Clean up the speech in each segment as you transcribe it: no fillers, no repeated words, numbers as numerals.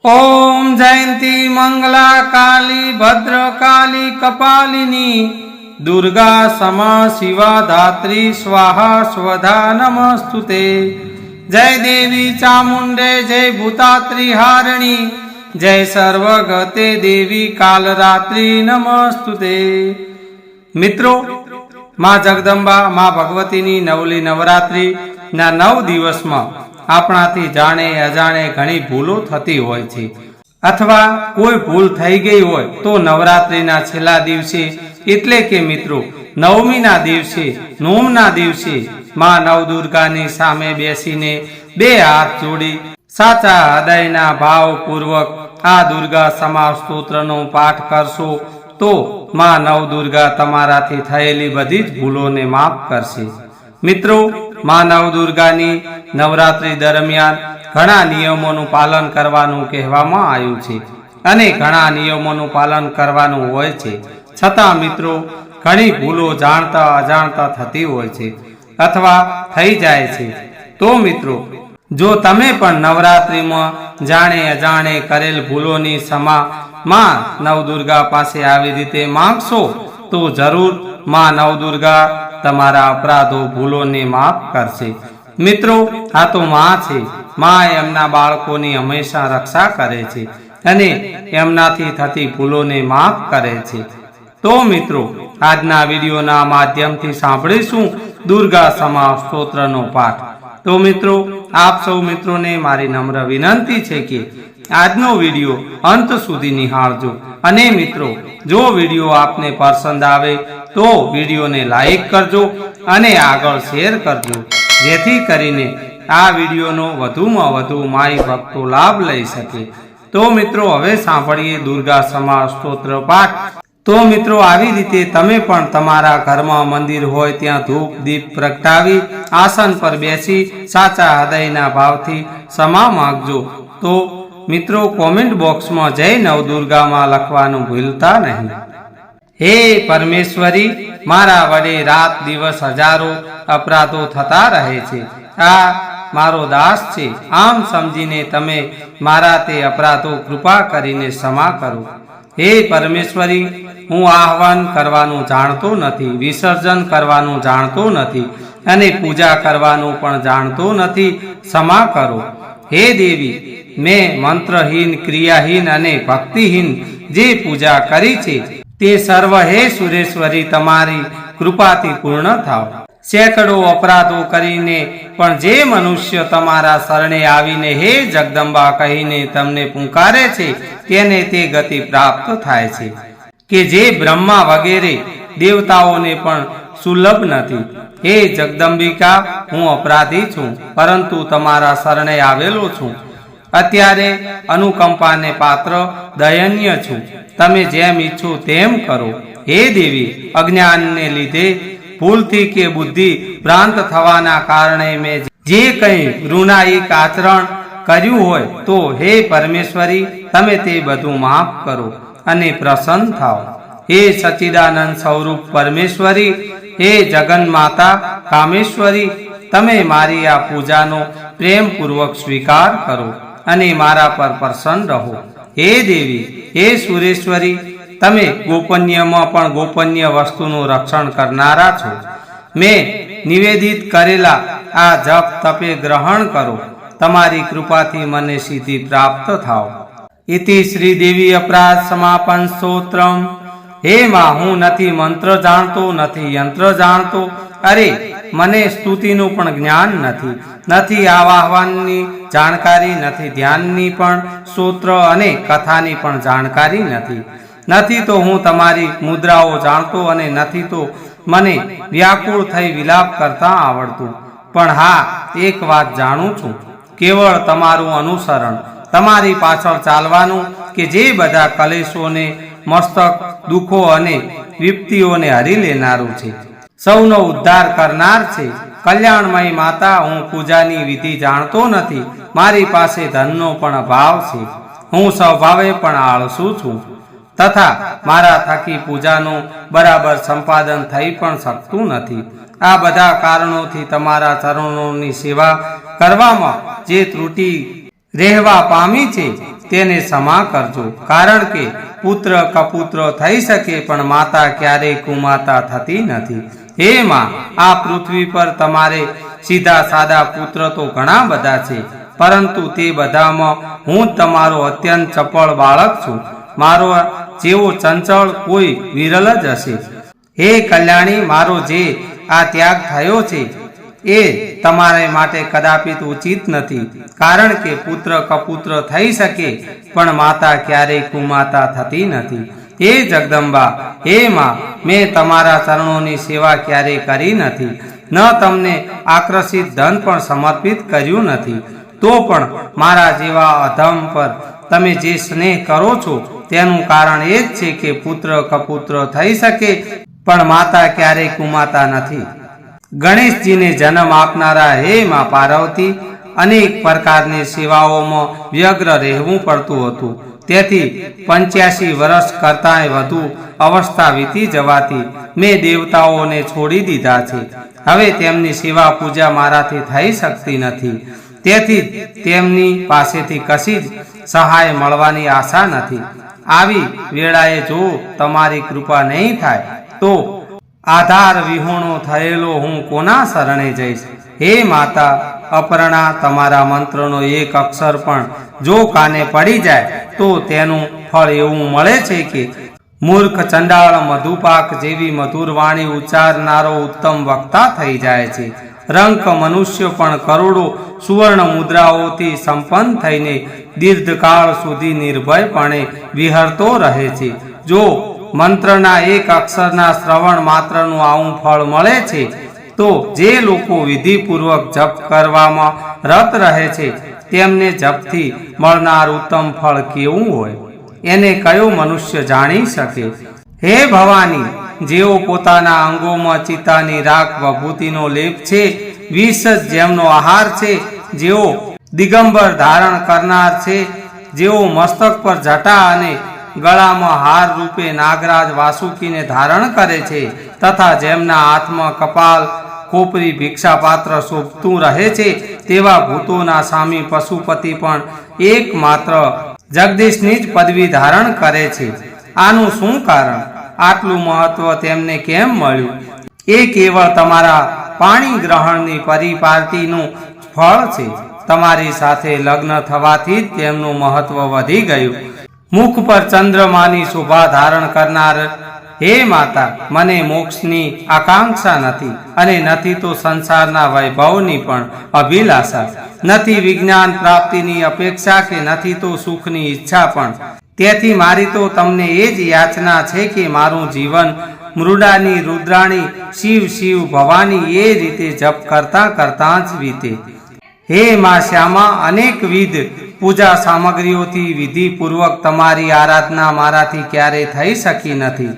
ओम जयंती मंगला काली भद्रकाली कपालिनी दुर्गा समा शिवा धात्री स्वाहा स्वधा नमस्तुते। जय देवी चामुंडे जय भूतात्री हारिणी जय सर्वगते देवी कालरात्रि नमस्तुते। मित्रों, मां जगदंबा मां भगवतीनी नवली नवरात्रि ना 9 दिवस में આપણાથી જાણે અજાણે ઘણી ભૂલો થતી હોય છે, અથવા કોઈ ભૂલ થઈ ગઈ હોય તો નવરાત્રિના છેલ્લા દિવસે એટલે કે મિત્રો નવમીના દિવસે નોમના દિવસે માં નવદુર્ગાની સામે બેસીને બે હાથ જોડી સાચા હૃદયના ભાવપૂર્વક આ દુર્ગા સમા સ્તોત્રનો પાઠ કરશો તો માં નવદુર્ગા તમારાથી થયેલી બધી જ ભૂલોને માફ કરશે। મિત્રો, માં નવદુર્ગાની નવરાત્રી દરમિયાન ઘણા નિયમોનું પાલન કરવાનું કહેવામાં આવ્યું છે અને ઘણા નિયમોનું પાલન કરવાનું હોય છે, છતાં મિત્રો ઘણી ભૂલો જાણતા અજાણતા થતી હોય છે અથવા થઈ જાય છે। તો મિત્રો, જો તમે પણ નવરાત્રિમાં જાણે અજાણે કરેલ ભૂલોની ક્ષમા માં નવદુર્ગા પાસે આવી રીતે માંગશો તો જરૂર માં નવદુર્ગા તમારા અપરાધો ભૂલોને માફ કરશે। મિત્રો, આ તો માં છે। માં એમના બાળકોની હંમેશા રક્ષા કરે છે અને એમનાથી થતી ભૂલોને માફ કરે છે। તો મિત્રો, આજના વિડીયોના માધ્યમથી સાંભળીશું દુર્ગા સમા સ્તોત્રનો પાઠ। તો મિત્રો, આપ સૌ મિત્રોને મારી નમ્ર વિનંતી છે કે આજનો વિડીયો અંત સુધી નિહાળજો અને મિત્રો જો વિડીયો આપને પસંદ આવે તો વિડીયોને લાઈક કરજો અને આગળ શેર કરજો, જેથી કરીને આ વિડીયોનો વધુમાં વધુ માઈ ભક્તો લાભ લઈ શકે। તો મિત્રો, હવે સાંભળીએ દુર્ગા સમા સ્તોત્ર પાઠ। તો મિત્રો, આવી રીતે તમે પણ તમારા ઘરમાં મંદિર હોય ત્યાં ધૂપ દીપ પ્રગટાવી આસન પર બેસી સાચા હૃદયના ભાવથી ક્ષમા માંગજો। તો મિત્રો, કોમેન્ટ બોક્સમાં જય નવદુર્ગામાં લખવાનું ભૂલતા નહીં। હે પરમેશ્વરી, મારા વડે રાત દિવસ હજારો અપરાધો થતા રહે છે। આ મારો દાસ છે, આમ સમજીને તમે મારા તે અપરાધો કૃપા કરીને ક્ષમા કરો। હે પરમેશ્વરી, હું આહવાન કરવાનું જાણતો નથી, વિસર્જન કરવાનું જાણતો નથી અને પૂજા કરવાનું પણ જાણતો નથી, ક્ષમા કરો। હે દેવી, મેં મંત્રહીન ક્રિયાહીન અને ભક્તિહીન જે પૂજા કરી છે તે સર્વ હે સુરેશ્વરી તમારી કૃપાથી પૂર્ણ થાવ। સેંકડો અપરાધો કરીને પણ જે મનુષ્ય તમારા શરણે આવીને હે જગદંબા કહીને તમને પુકારે છે તેને તે ગતિ પ્રાપ્ત થાય છે કે જે બ્રહ્મા વગેરે દેવતાઓને પણ સુલભ નથી। હે જગદંબિકા, હું અપરાધી છું, પરંતુ તમારા શરણે આવેલો છું। અત્યારે અનુકંપાને પાત્ર દયનીય છું, તમે જેમ ઈચ્છો તેમ કરો। હે દેવી, અજ્ઞાનને લીધે ભૂલથી કે બુદ્ધિ ભ્રાંત થવાના કારણે મેં જે કંઈ ઋણાયિક આચરણ કર્યું હોય તો હે પરમેશ્વરી તમે તે બધું માફ કરો અને પ્રસન્ન થાઓ। હે સચ્ચિદાનંદ સ્વરૂપ પરમેશ્વરી, હે જગન માતા કામેશ્વરી, તમે મારી આ પૂજાનો પ્રેમપૂર્વક સ્વીકાર કરો અને મારા પર પ્રસન્ન રહો। હે દેવી, હે સુરેશ્વરી, તમે ગોપનીયમાં પણ ગોપનીય વસ્તુનું રક્ષણ કરનારા છો। મેં નિવેદિત કરેલા આ જપ તપે ગ્રહણ કરો, તમારી કૃપાથી મને સિદ્ધિ પ્રાપ્ત થાવ। ઇતિ શ્રી દેવી અપરાધ સમાપન સ્તોત્રમ। હે માં, હું નથી મંત્ર જાણતો, નથી યંત્ર જાણતો, અરે મને સ્તુતિનું પણ જ્ઞાન નથી, નથી આવાહનની જાણકારી, નથી ધ્યાનની પણ, સ્તોત્ર અને કથાની પણ જાણકારી નથી, નથી તો હું તમારી મુદ્રાઓ જાણતો અને નથી તો મને વ્યાકુળ થઈ વિલાપ કરતા આવડતું। પણ હા, એક વાત જાણું છું, કેવળ તમારું અનુસરણ, તમારી પાછળ ચાલવાનું કે જે બધા કલેશોને મસ્તક દુઃખો અને વિપત્તિઓને હરી લેનારું છે, સૌનો ઉદ્ધાર કરનાર છે। કલ્યાણમય માતા, હું પૂજાની વિધિ જાણતો નથી, મારી પાસે ધનનો પણ અભાવ છે, હું સ્વભાવે પણ આળસુ છું તથા મારા થકી પૂજાનું બરાબર સંપાદન થઈ પણ શકતું નથી। આ બધા કારણોથી તમારા ચરણોની સેવા કરવામાં જે ત્રુટિ રહેવા પામી છે તેને ક્ષમા કરજો, કારણ કે પુત્ર કપુત્ર થઈ શકે પણ માતા ક્યારેય કુમાતા થતી નથી. હે માં, આ પૃથ્વી પર તમારે સીધા સાદા પુત્ર તો ઘણા બધા છે, પરંતુ તે બધામાં હું તમારો અત્યંત ચપળ બાળક છું. મારો જેવો ચંચળ કોઈ વિરલ જ હશે. હે કલ્યાણી, મારો જે આ ત્યાગ થયો છે એ તમારે માટે કદાપિત ઉચિત નથી, કારણ કે પુત્ર કપુત્ર થઈ શકે પણ માતા ક્યારેય કુમાતા થતી નથી. હે જગદંબા, હે માં, મેં તમારા ચરણોની સેવા ક્યારેય કરી નથી, ન તમને આકર્ષિત ધન પણ સમર્પિત કર્યું નથી. તો પણ મારા જેવા અધમ પર તમે જે સ્નેહ કરો છો તેનું કારણ એ જ છે કે પુત્ર કપુત્ર થઈ શકે પણ માતા ક્યારેય કુમાતા નથી. ગણેશજીને જન્મ આપનારા હે માં પાર્વતી, અનેક પ્રકારની સેવાઓમાં વ્યગ્ર રહેવું પડતું હતું. તેથી 85 વર્ષ કરતાંય વધુ અવસ્થા વીતી જવાથી મેં દેવતાઓને છોડી દીધા છે. હવે તેમની સેવા પૂજા મારાથી થઈ શકતી નથી. તેથી તેમની પાસેથી કશી જ સહાય મળવાની આશા નથી. આવી વેળાએ જો તમારી કૃપા નહીં થાય તો આધાર વિહોણો થયેલો હું કોના શરણે જઈશ? હે માતા અપર્ણા, તમારા મંત્રનો એક અક્ષર પણ જો કાને પડી જાય તો તેનું ફળ એવું મળે છે કે મૂર્ખ ચંડાળ મધુપાક જેવી મધુર વાણી ઉચ્ચારનારો ઉત્તમ વક્તા થઈ જાય છે. રંક મનુષ્ય પણ કરોડો સુવર્ણ મુદ્રાઓથી સંપન્ન થઈને દીર્ઘકાળ સુધી નિર્ભયપણે વિહરતો રહે છે. જો મંત્રના એક અક્ષરના શ્રવણ માત્રનું આવું ફળ મળે છે તો જે લોકો વિધિપૂર્વક જપ કરવામાં રત રહે છે તેમને જપથી મળનાર ઉત્તમ ફળ કેવું હોય એને કયો મનુષ્ય જાણી શકે? હે ભવાની, જેઓ પોતાના અંગોમાં ચિત્તાની રાખ વિભૂતિનો લેપ છે, વિષ જેમનો આહાર છે, જેઓ દિગંબર ધારણ કરનાર છે, જેઓ મસ્તક પર જટા અને ગળામાં હાર રૂપે નાગરાજ વાસુકીને ધારણ કરે છે, તથા જેમના હાથમાં કપાલ ખોપરી ભિક્ષાપાત્ર શોભતું રહે છે, તેવા ભૂતોના સ્વામી પશુપતિ પણ એકમાત્ર જગદીશની જ પદવી ધારણ કરે છે. આનું શું કારણ? આટલું મહત્વ તેમને કેમ મળ્યું? એ કેવળ તમારા પાણી ગ્રહણની પરિપાટીનું ફળ છે. તમારી સાથે લગ્ન થવાથી જ તેમનું મહત્વ વધી ગયું. મુખ પર ચંદ્રમાની શોભા ધારણ કરનાર હે માતા, મને મોક્ષની આકાંક્ષા નથી અને નથી તો સંસારના વૈભવની પણ અભિલાષા, નથી વિજ્ઞાન પ્રાપ્તિની અપેક્ષા કે નથી તો સુખની ઈચ્છા પણ. તેથી મારી તો તમને એ જ યાચના છે કે મારું જીવન મૃડાની રુદ્રાણી શિવ શિવ ભવાની એ રીતે જપ કરતા કરતા જ વીતે. હે મા શ્યામા, અનેકવિધ પૂજા સામગ્રીઓથી વિધિપૂર્વક તમારી આરાધના મારાથી ક્યારેય થઈ શકી નથી.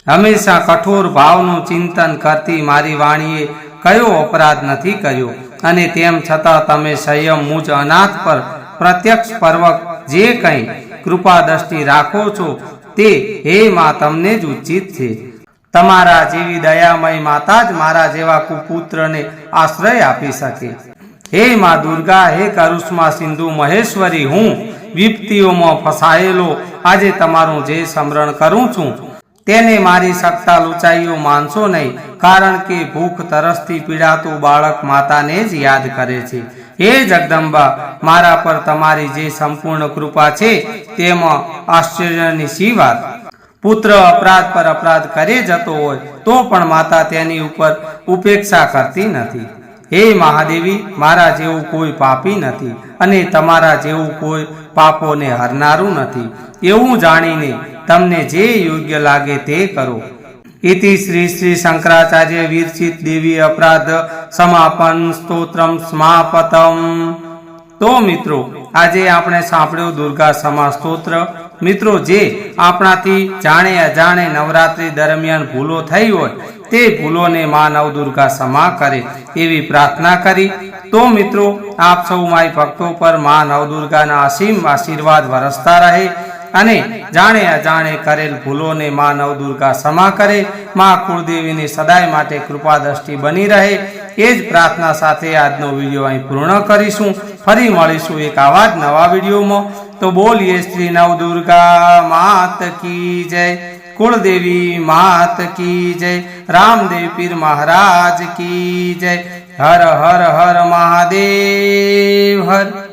હંમેશા કઠોર ભાવનું ચિંતન કરતી મારી વાણીએ કયો અપરાધ નથી કર્યો, અને તેમ છતાં તમે સંયમ મુજ અનાથ પર પ્રત્યક્ષ પર્વક જે કંઈ કૃપા દ્રષ્ટિ રાખો છો તે હે મા તમને જ ઉચિત છે. તમારા જેવી દયામય માતા જ મારા જેવા કુપુત્રને આશ્રય આપી શકે. હે મા દુર્ગા, હે કરુષ્મા સિંધુ મહેશ્વરી, હું વિપત્તિઓમાં ફસાયેલો આજે તમારું જે સ્મરણ કરું છું તેને મારી સત્તા લુચાઈઓ માનશો નહીં, કારણ કે ભૂખ તરસથી પીડાતું બાળક માતાને જ યાદ કરે છે. હે જગદંબા, મારા પર તમારી જે સંપૂર્ણ કૃપા છે તેમાં આશ્ચર્યની શી વાત? પુત્ર અપરાધ પર અપરાધ કરે જતો હોય તો પણ માતા તેની ઉપર ઉપેક્ષા કરતી નથી. હે મહાદેવી, મારા જેવું કોઈ પાપી નથી અને તમારા જેવું કોઈ પાપોને હરનારું નથી. એવું જાણીને તમને જે યોગ્ય લાગે તે કરો. ઇતિ શ્રી શ્રી શંકરાચાર્ય વિરચિત દેવી અપરાધ સમાપન સ્તોત્રમ સમાપતમ. તો મિત્રો, આજે આપણે સાંભળ્યું દુર્ગા સમા સ્તોત્ર. મિત્રો, જે આપણાથી જાણે અજાણે નવરાત્રી દરમિયાન ભૂલો થઈ હોય તે ભૂલોને મા નવદુર્ગા ક્ષમા કરે એવી પ્રાર્થના કરી. તો મિત્રો, આપ સૌ માય ભક્તો પર મા નવદુર્ગાના અસીમ આશીર્વાદ વરસતા રહે અને જાણે અજાણે કરેલ ભૂલોને મા નવદુર્ગા ક્ષમા કરે. મા કુળદેવીની સદાય માટે કૃપા દ્રષ્ટિ બની રહે એ જ પ્રાર્થના સાથે આજનો વિડીયો અહીં પૂર્ણ કરીશું. ફરી મળીશું એક આવા જ નવા વિડીયોમાં. तो बोलिए श्री नवदुर्गा मात की जय, कुलदेवी मात की जय, रामदेव पीर महाराज की जय। हर हर हर महादेव हर।